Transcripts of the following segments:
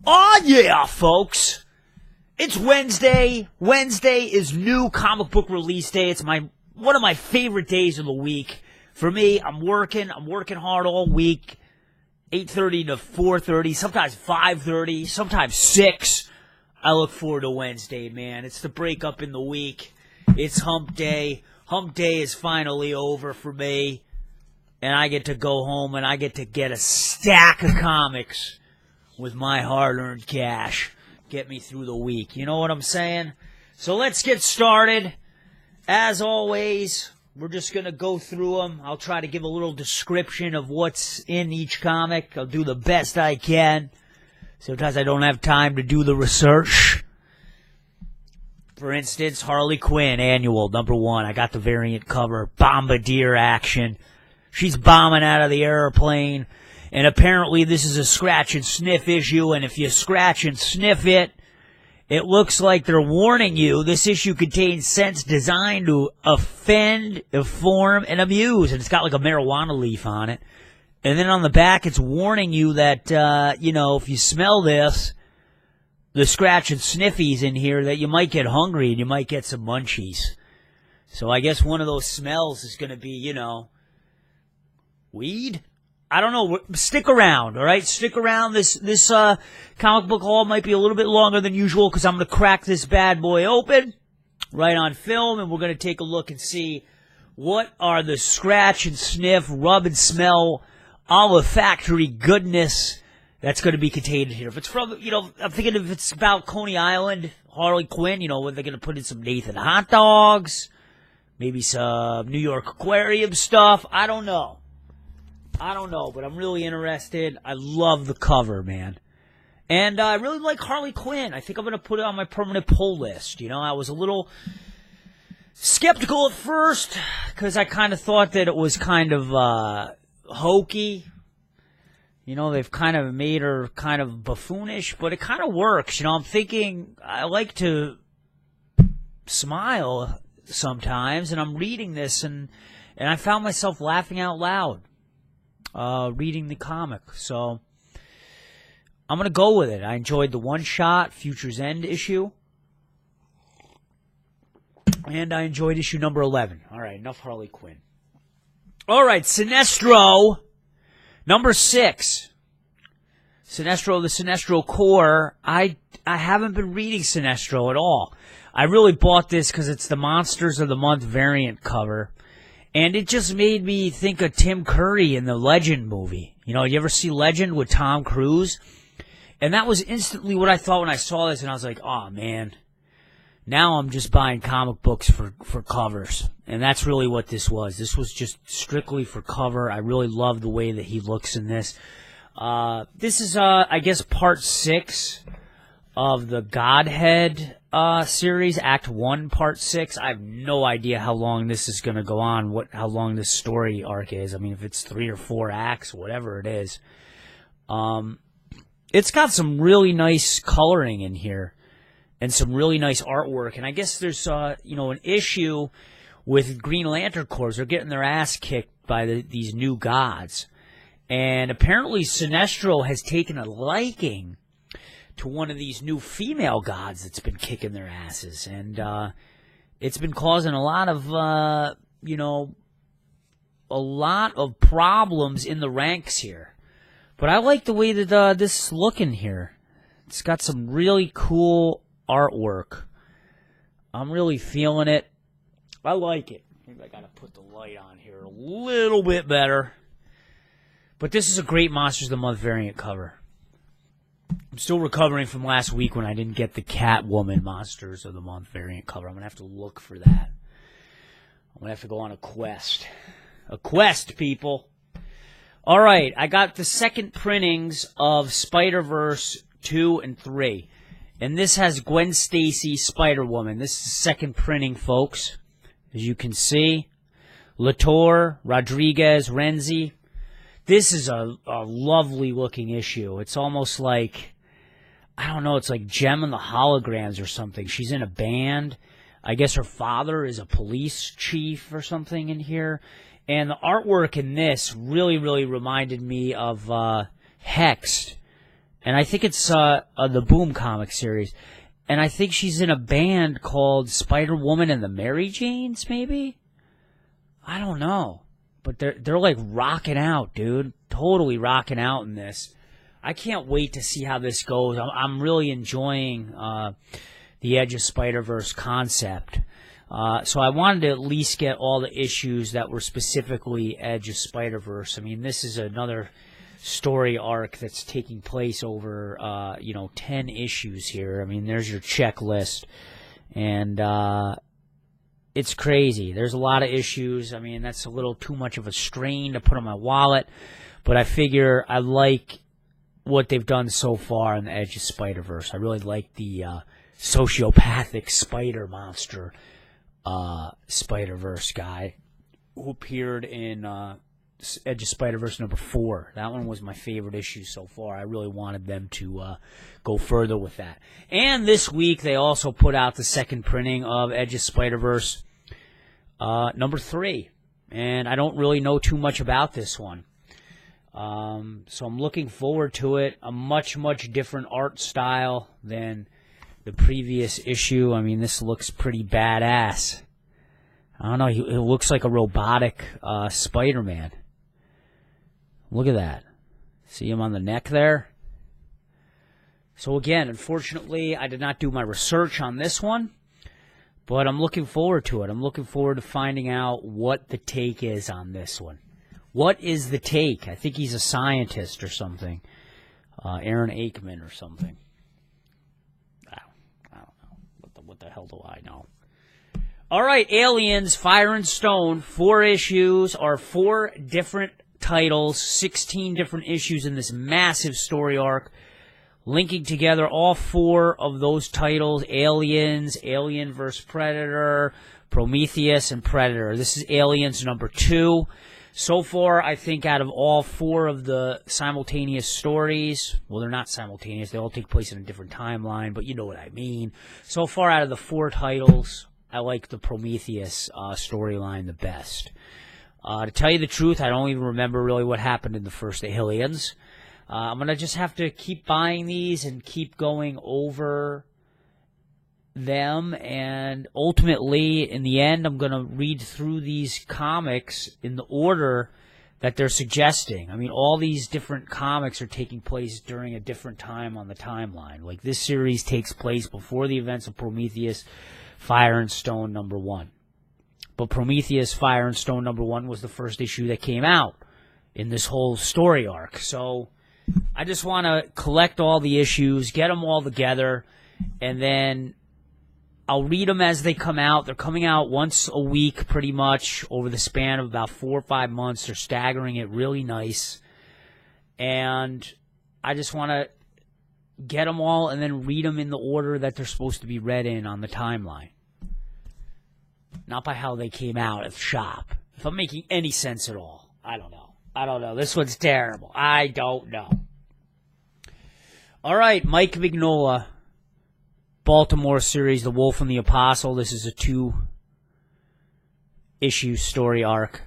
Oh, yeah, folks. It's Wednesday. Wednesday is new comic book release day. It's one of my favorite days of the week. For me, I'm working hard all week. 8:30 to 4:30, sometimes 5:30, sometimes 6. I look forward to Wednesday, man. It's the breakup in the week. It's hump day. Hump day is finally over for me. And I get to go home and I get to get a stack of comics with my hard-earned cash. Get me through the week. You know what I'm saying? So let's get started. As always, we're just going to go through them. I'll try to give a little description of what's in each comic. I'll do the best I can. Sometimes I don't have time to do the research. For instance, Harley Quinn, Annual, #1. I got the variant cover. Bombardier action. She's bombing out of the airplane. And apparently this is a scratch and sniff issue. And if you scratch and sniff it, it looks like they're warning you. This issue contains scents designed to offend, inform, and amuse. And it's got like a marijuana leaf on it. And then on the back, it's warning you that, if you smell this, the scratch and sniffies in here, that you might get hungry and you might get some munchies. So I guess one of those smells is going to be, weed? I don't know. Stick around, all right? Stick around. This comic book haul might be a little bit longer than usual because I'm going to crack this bad boy open right on film, and we're going to take a look and see what are the scratch and sniff, rub and smell, olfactory goodness that's going to be contained in here. If it's from, I'm thinking if it's about Coney Island, Harley Quinn, where they're going to put in some Nathan hot dogs, maybe some New York Aquarium stuff. I don't know, but I'm really interested. I love the cover, man. And I really like Harley Quinn. I think I'm going to put it on my permanent pull list. I was a little skeptical at first because I kind of thought that it was kind of hokey. They've kind of made her kind of buffoonish, but it kind of works. I'm thinking I like to smile sometimes, and I'm reading this, and I found myself laughing out loud. Reading the comic. So I'm going to go with it. I enjoyed the one-shot Future's End issue. And I enjoyed issue number 11. All right, enough Harley Quinn. All right, Sinestro, number 6. Sinestro, the Sinestro Corps. I haven't been reading Sinestro at all. I really bought this because it's the Monsters of the Month variant cover. And it just made me think of Tim Curry in the Legend movie. You ever see Legend with Tom Cruise? And that was instantly what I thought when I saw this, and I was like, oh, man. Now I'm just buying comic books for covers. And that's really what this was. This was just strictly for cover. I really love the way that he looks in this. This is, I guess, part 6 of the Godhead series, Act 1, Part 6. I have no idea how long this is going to go on, how long this story arc is. I mean, if it's 3 or 4 acts, whatever it is. It's got some really nice coloring in here and some really nice artwork. And I guess there's, an issue with Green Lantern Corps. They're getting their ass kicked by these new gods. And apparently Sinestro has taken a liking to one of these new female gods that's been kicking their asses. And it's been causing a lot of problems in the ranks here. But I like the way that this is looking here. It's got some really cool artwork. I'm really feeling it. I like it. Maybe I got to put the light on here a little bit better. But this is a great Monsters of the Month variant cover. I'm still recovering from last week when I didn't get the Catwoman Monsters of the Month variant cover. I'm going to have to look for that. I'm going to have to go on a quest. A quest, people. All right, I got the second printings of Spider-Verse 2 and 3. And this has Gwen Stacy, Spider-Woman. This is the second printing, folks. As you can see. Latour, Rodriguez, Renzi. This is a lovely looking issue. It's almost like, I don't know, it's like Gem and the Holograms or something. She's in a band. I guess her father is a police chief or something in here. And the artwork in this really, really reminded me of Hexed And I think it's the Boom comic series. And I think she's in a band called Spider-Woman and the Mary Janes, maybe? I don't know. But they're like rocking out, dude. Totally rocking out in this. I can't wait to see how this goes. I'm really enjoying the Edge of Spider-Verse concept. So I wanted to at least get all the issues that were specifically Edge of Spider-Verse. I mean, this is another story arc that's taking place over, 10 issues here. I mean, there's your checklist. And it's crazy. There's a lot of issues. I mean, that's a little too much of a strain to put on my wallet. But I figure I like what they've done so far in the Edge of Spider-Verse. I really like the sociopathic spider monster Spider-Verse guy who appeared in Edge of Spider-Verse number 4. That one was my favorite issue so far. I really wanted them to go further with that. And this week they also put out the second printing of Edge of Spider-Verse number 3. And I don't really know too much about this one. So I'm looking forward to it. A much, much different art style than the previous issue. I mean, this looks pretty badass. I don't know. It looks like a robotic Spider-Man. Look at that. See him on the neck there? So again, unfortunately, I did not do my research on this one, but I'm looking forward to it. I'm looking forward to finding out what the take is on this one. What is the take? I think he's a scientist or something. Aaron Aikman or something. I don't know. What the hell do I know? All right, Aliens, Fire and Stone. 4 issues or 4 different titles, 16 different issues in this massive story arc, linking together all 4 of those titles: Aliens, Alien vs. Predator, Prometheus, and Predator. This is Aliens number 2. So far, I think out of all 4 of the simultaneous stories, well, they're not simultaneous, they all take place in a different timeline, but you know what I mean. So far out of the 4 titles, I like the Prometheus storyline the best. To tell you the truth, I don't even remember really what happened in the first Aliens. I'm going to just have to keep buying these and keep going over them, and ultimately, in the end, I'm going to read through these comics in the order that they're suggesting. I mean, all these different comics are taking place during a different time on the timeline. Like, this series takes place before the events of Prometheus, Fire and Stone number 1. But Prometheus, Fire and Stone number 1 was the first issue that came out in this whole story arc. So I just want to collect all the issues, get them all together, and then I'll read them as they come out. They're coming out once a week pretty much over the span of about 4 or 5 months. They're staggering it really nice. And I just want to get them all and then read them in the order that they're supposed to be read in on the timeline. Not by how they came out at the shop. If I'm making any sense at all. I don't know. This one's terrible. I don't know. All right, Mike Mignola. Baltimore series, The Wolf and the Apostle. This is a 2-issue story arc.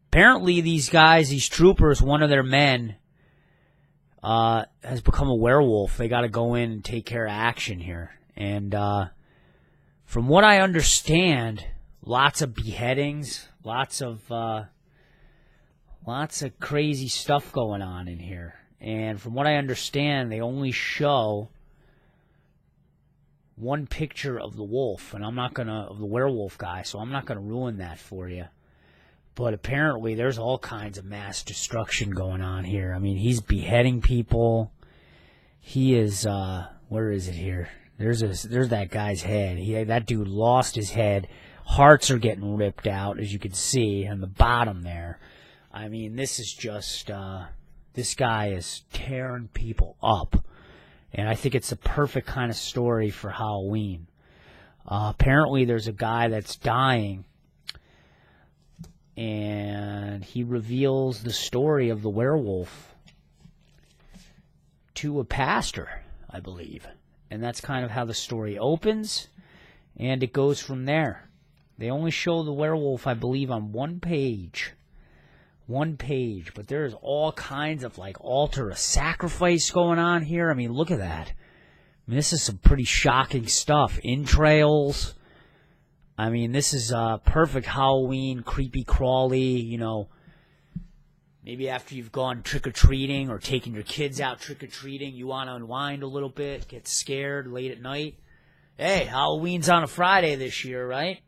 Apparently these guys, these troopers, one of their men has become a werewolf. They got to go in and take care of action here. And from what I understand, lots of beheadings, lots of crazy stuff going on in here. And from what I understand, they only show one picture of the wolf, and of the werewolf guy, so I'm not gonna ruin that for you. But apparently there's all kinds of mass destruction going on here. I mean, he's beheading people. He is, where is it here? There's that guy's head. That dude lost his head. Hearts are getting ripped out, as you can see on the bottom there. I mean, this is just, this guy is tearing people up. And I think it's the perfect kind of story for Halloween. Apparently there's a guy that's dying, and he reveals the story of the werewolf to a pastor, I believe. And that's kind of how the story opens, and it goes from there. They only show the werewolf, I believe, on one page One page, but there's all kinds of like altar of sacrifice going on here. I mean, look at that. I mean, this is some pretty shocking stuff. Entrails. I mean, this is perfect Halloween, creepy crawly, you know. Maybe after you've gone trick-or-treating or taken your kids out trick-or-treating, you want to unwind a little bit, get scared late at night. Hey, Halloween's on a Friday this year, right?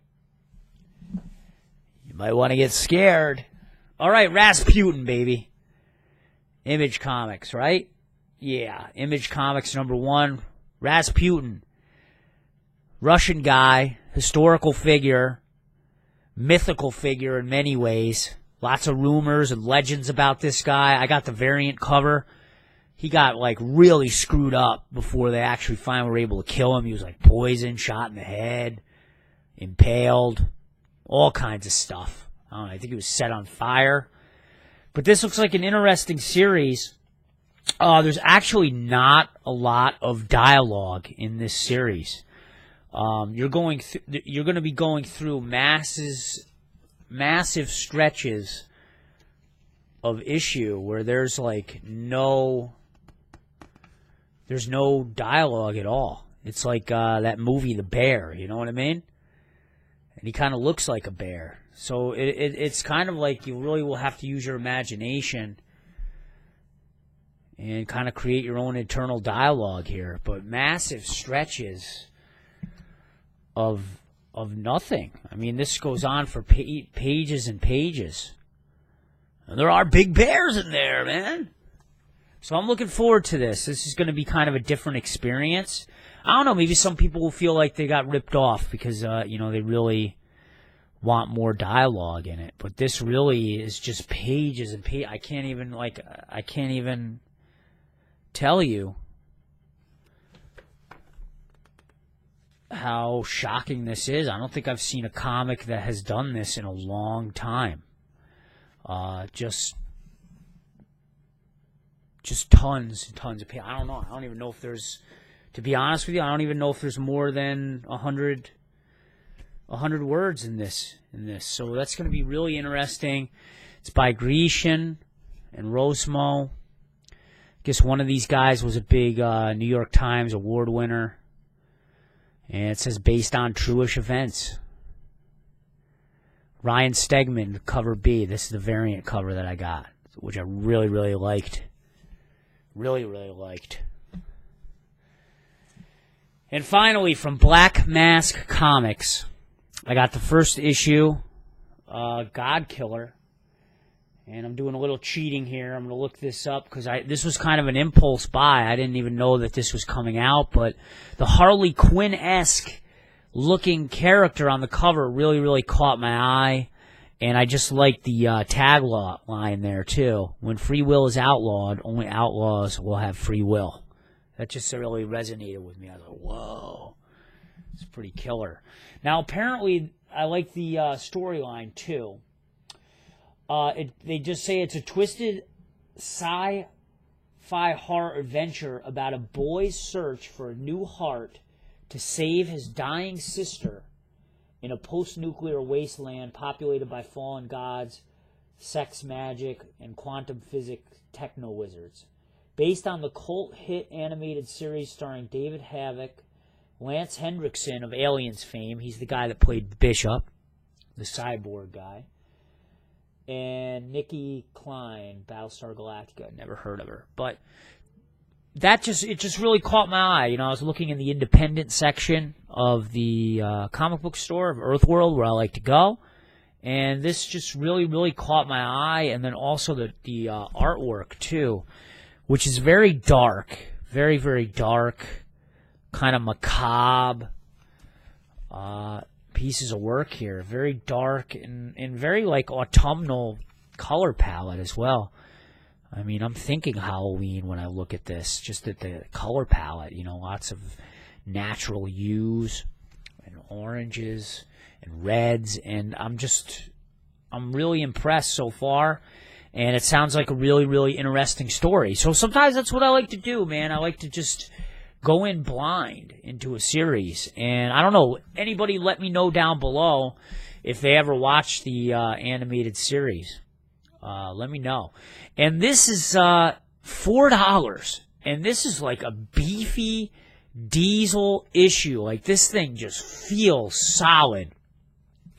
You might want to get scared. All right, Rasputin, baby. Image Comics, right? Yeah, Image Comics #1. Rasputin. Russian guy, historical figure, mythical figure in many ways. Lots of rumors and legends about this guy. I got the variant cover. He got, like, really screwed up before they actually finally were able to kill him. He was, like, poisoned, shot in the head, impaled, all kinds of stuff. I don't know, I think he was set on fire. But this looks like an interesting series. There's actually not a lot of dialogue in this series. You're going to be going through massive stretches of issue where there's like there's no dialogue at all. It's like that movie The Bear, you know what I mean? And he kind of looks like a bear. So it's kind of like you really will have to use your imagination and kind of create your own internal dialogue here. But massive stretches of nothing. I mean, this goes on for pages and pages. And there are big bears in there, man. So I'm looking forward to this. This is going to be kind of a different experience. I don't know, maybe some people will feel like they got ripped off because, you know, they really want more dialogue in it. But this really is just pages and pages. I can't even tell you how shocking this is. I don't think I've seen a comic that has done this in a long time. Just tons and tons of pages. I don't know. I don't even know if there's, to be honest with you, I don't even know if there's more than 100 words in this. So that's going to be really interesting. It's by Grecian and Rosmo. I guess one of these guys was a big New York Times award winner. And it says based on truish events. Ryan Stegman, cover B. This is the variant cover that I got, which I really, really liked. Really, really liked. And finally, from Black Mask Comics, I got the first issue, God Killer. And I'm doing a little cheating here. I'm going to look this up because this was kind of an impulse buy. I didn't even know that this was coming out. But the Harley Quinn-esque looking character on the cover really, really caught my eye. And I just like the tagline there, too. When free will is outlawed, only outlaws will have free will. That just really resonated with me. I was like, whoa. It's pretty killer. Now, apparently, I like the storyline, too. They just say it's a twisted sci-fi horror adventure about a boy's search for a new heart to save his dying sister in a post-nuclear wasteland populated by fallen gods, sex magic, and quantum physics techno-wizards. Based on the cult hit animated series starring David Havoc, Lance Hendrickson of Aliens fame, he's the guy that played Bishop, the cyborg guy, and Nikki Klein, Battlestar Galactica. Never heard of her. But it just really caught my eye. You know, I was looking in the independent section of the comic book store of Earthworld, where I like to go. And this just really, really caught my eye. And then also the artwork, too, which is very dark. Very, very dark. Kind of macabre. Pieces of work here. Very dark and very like autumnal color palette as well. I mean, I'm thinking Halloween when I look at this. Just at the color palette, you know, lots of natural hues and oranges and reds, and I'm really impressed so far. And it sounds like a really, really interesting story. So sometimes that's what I like to do, man. I like to just go in blind into a series. And I don't know, anybody let me know down below if they ever watched the animated series. let me know. And this is $4. And this is like a beefy diesel issue. Like, this thing just feels solid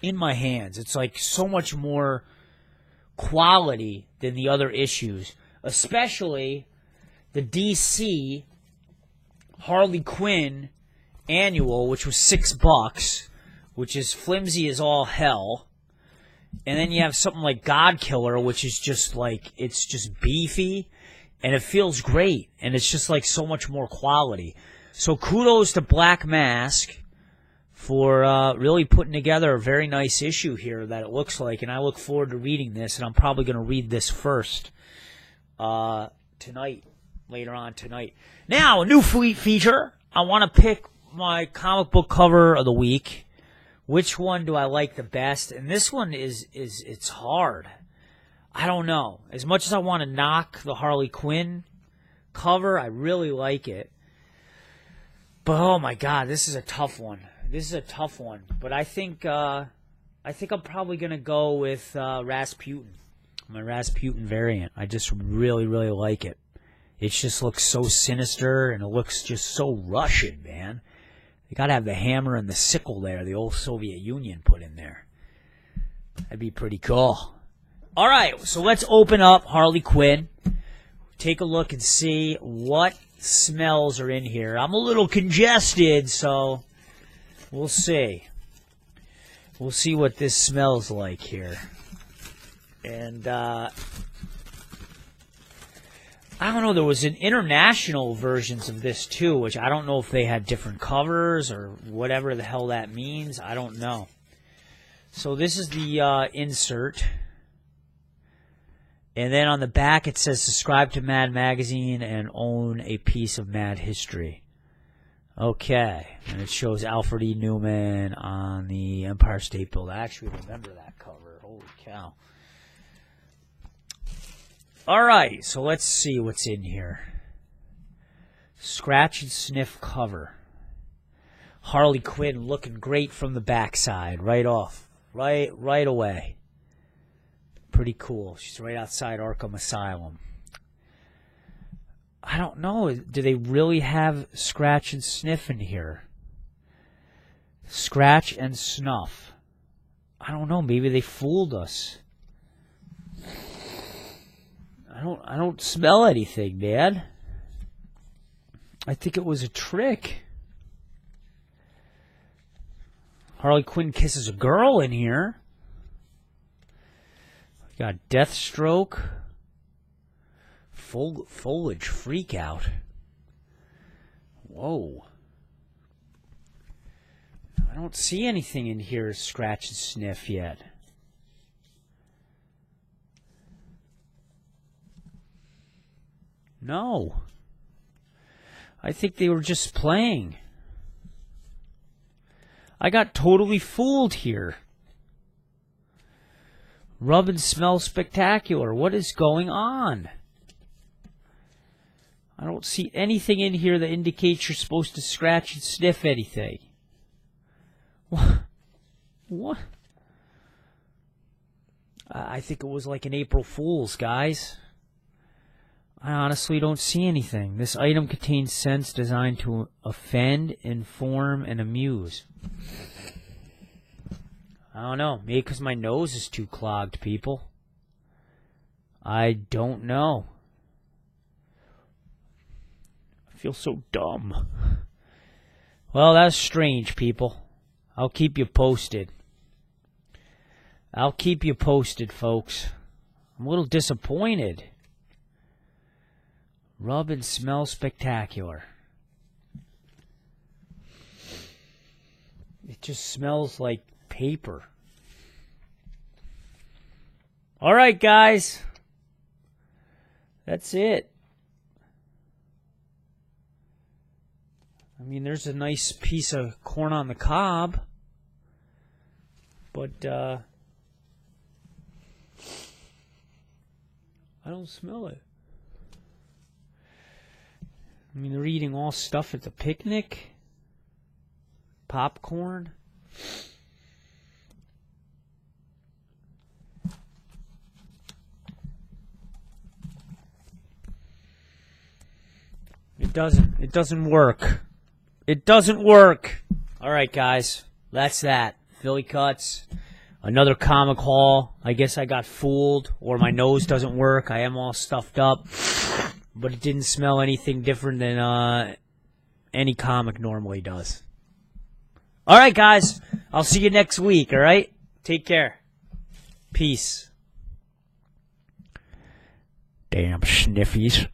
in my hands. It's like so much more quality than the other issues, especially the DC Harley Quinn annual, which was $6, which is flimsy as all hell. And then you have something like God Killer, which is just like, it's just beefy, and it feels great, and it's just like so much more quality. So kudos to Black Mask for really putting together a very nice issue here that it looks like, and I look forward to reading this, and I'm probably going to read this first tonight, later on tonight. Now, a new feature. I want to pick my comic book cover of the week. Which one do I like the best? And this one it's hard. I don't know. As much as I want to knock the Harley Quinn cover, I really like it. But oh my God, this is a tough one. This is a tough one. But I think I'm probably gonna go with Rasputin. My Rasputin variant. I just really, really like it. It just looks so sinister, and it looks just so Russian, man. You gotta have the hammer and the sickle there, the old Soviet Union put in there. That'd be pretty cool. All right, so let's open up Harley Quinn. Take a look and see what smells are in here. I'm a little congested, so we'll see. We'll see what this smells like here. And, I don't know, there was an international versions of this too, which I don't know if they had different covers or whatever the hell that means. I don't know. So this is the insert. And then on the back it says subscribe to Mad Magazine and own a piece of Mad History. Okay. And it shows Alfred E. Newman on the Empire State Building. I actually remember that cover. Holy cow. All right, so let's see what's in here. Scratch and sniff cover. Harley Quinn looking great from the backside, right off, right away. Pretty cool. She's right outside Arkham Asylum. I don't know. Do they really have scratch and sniff in here? Scratch and snuff. I don't know. Maybe they fooled us. I don't smell anything, man. I think it was a trick. Harley Quinn kisses a girl in here. We got Deathstroke. Foliage freakout. Whoa. I don't see anything in here to scratch and sniff yet. No. I think they were just playing. I got totally fooled here. Rub and smell spectacular. What is going on? I don't see anything in here that indicates you're supposed to scratch and sniff anything. What? I think it was like an April Fool's, guys. I honestly don't see anything. This item contains scents designed to offend, inform, and amuse. I don't know. Maybe because my nose is too clogged, people. I don't know. I feel so dumb. Well, that's strange, people. I'll keep you posted. I'll keep you posted, folks. I'm a little disappointed. Rub and smell spectacular. It just smells like paper. All right, guys. That's it. I mean, there's a nice piece of corn on the cob. But, I don't smell it. I mean, they're eating all stuff at the picnic. Popcorn. doesn't. It doesn't work. It doesn't work. All right, guys. That's that. Philly Kuts. Another comic haul. I guess I got fooled, or my nose doesn't work. I am all stuffed up. But it didn't smell anything different than any comic normally does. All right, guys. I'll see you next week, all right? Take care. Peace. Damn sniffies.